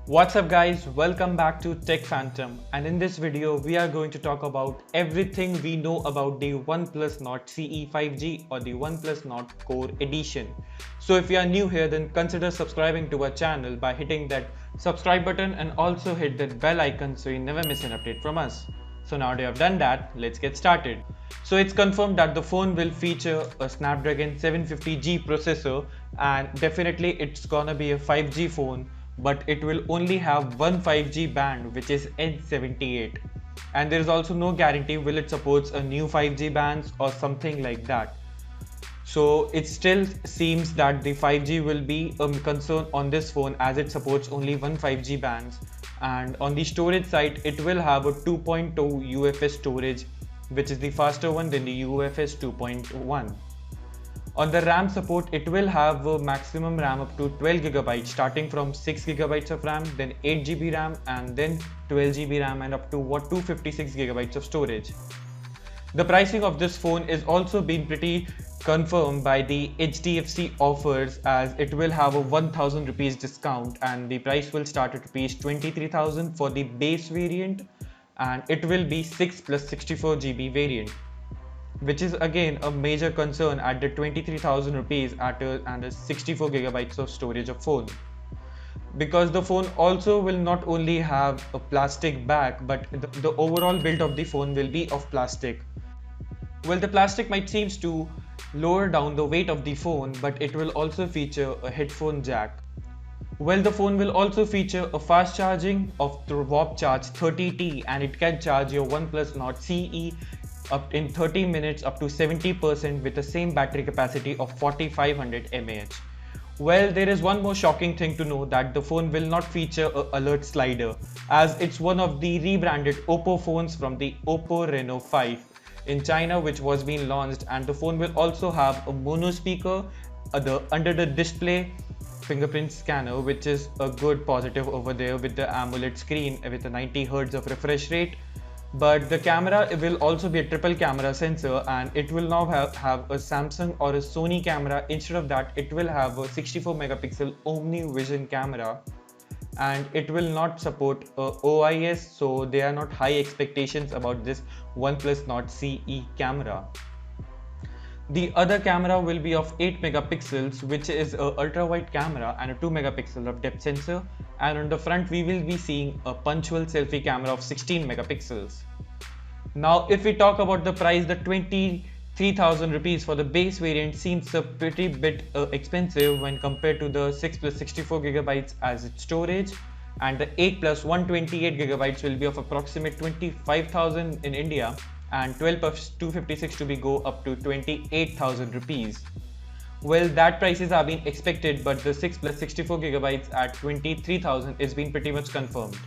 What's up guys, welcome back to Tech Phantom, and in this video we are going to talk about everything we know about the OnePlus Nord CE 5G or the OnePlus Nord Core Edition. So if you are new here, then consider subscribing to our channel by hitting that subscribe button and also hit that bell icon so you never miss an update from us. So now that you have done that, let's get started. So it's confirmed that the phone will feature a Snapdragon 750G processor, and definitely it's gonna be a 5G phone, but it will only have one 5G band, which is N78, and there is also no guarantee will it supports a new 5G bands or something like that. So it still seems that the 5G will be a concern on this phone as it supports only one 5G bands. And on the storage side, it will have a 2.2 UFS storage, which is the faster one than the UFS 2.1. On the RAM support, it will have a maximum RAM up to 12GB, starting from 6GB of RAM, then 8GB RAM, and then 12GB RAM, and up to 256GB of storage. The pricing of this phone is also been pretty confirmed by the HDFC offers, as it will have a 1000 rupees discount and the price will start at rupees 23,000 for the base variant, and it will be 6 plus 64GB variant, which is again a major concern at the 23,000 rupees and a 64GB of storage of phone, because the phone also will not only have a plastic back, but the overall build of the phone will be of plastic. Well, the plastic might seems to lower down the weight of the phone, but it will also feature a headphone jack. Well, the phone will also feature a fast charging of the Warp Charge 30T, and it can charge your OnePlus Nord CE up in 30 minutes up to 70% with the same battery capacity of 4500 mAh. Well, there is one more shocking thing to know, that the phone will not feature an alert slider, as it's one of the rebranded Oppo phones from the Oppo Reno 5 in China, which was being launched, and the phone will also have a mono speaker under the display fingerprint scanner, which is a good positive over there with the AMOLED screen with a 90Hz of refresh rate. But the camera will also be a triple camera sensor, and it will now have a Samsung or a Sony camera. Instead of that, it will have a 64 megapixel Omni Vision camera, and it will not support OIS, so there are not high expectations about this OnePlus Nord CE camera. The other camera will be of 8 megapixels, which is a ultra wide camera, and a 2 megapixel of depth sensor, and on the front we will be seeing a punctual selfie camera of 16 megapixels. Now if we talk about the price, the 23,000 rupees for the base variant seems a pretty bit expensive when compared to the 6 plus 64GB as its storage, and the 8 plus 128GB will be of approximate 25,000 in India, and 12 plus 256 to be go up to 28,000 rupees. Well, that prices are being expected, but the 6 plus 64GB at 23,000 is being pretty much confirmed.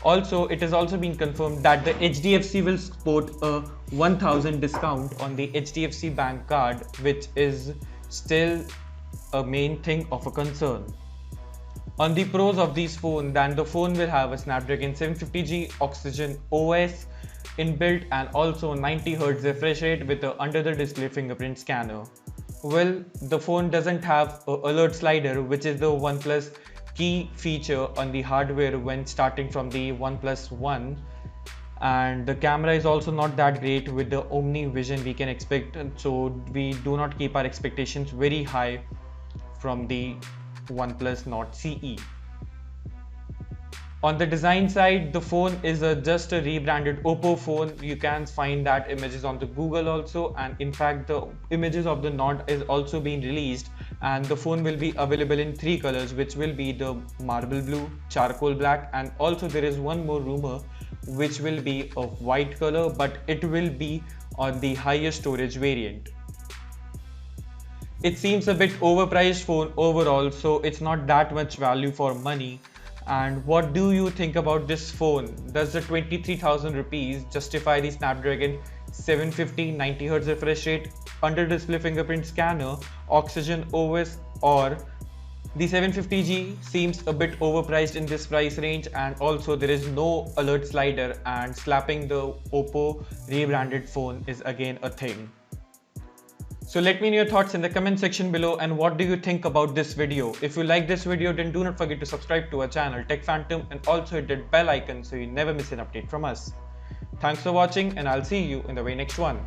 Also, it has also been confirmed that the HDFC will support a 1000 discount on the HDFC bank card, which is still a main thing of a concern. On the pros of these phones, then the phone will have a Snapdragon 750G Oxygen OS inbuilt, and also 90Hz refresh rate with a under the display fingerprint scanner. Well, the phone doesn't have an alert slider, which is the OnePlus key feature on the hardware when starting from the OnePlus One, and the camera is also not that great with the Omni Vision we can expect, so we do not keep our expectations very high from the OnePlus Nord CE. On the design side, the phone is just a rebranded Oppo phone. You can find that images on the Google also, and in fact the images of the Nord is also being released, and the phone will be available in 3 colors, which will be the marble blue, charcoal black, and also there is one more rumor which will be of white color, but it will be on the higher storage variant. It seems a bit overpriced phone overall, so it's not that much value for money. And what do you think about this phone? Does the 23,000 rupees justify the Snapdragon 750 90Hz refresh rate, under display fingerprint scanner, Oxygen OS, or the 750G seems a bit overpriced in this price range, and also there is no alert slider, and slapping the Oppo rebranded phone is again a thing. So let me know your thoughts in the comment section below, and what do you think about this video. If you like this video, then do not forget to subscribe to our channel Tech Phantom and also hit that bell icon so you never miss an update from us. Thanks for watching, and I'll see you in the very next one.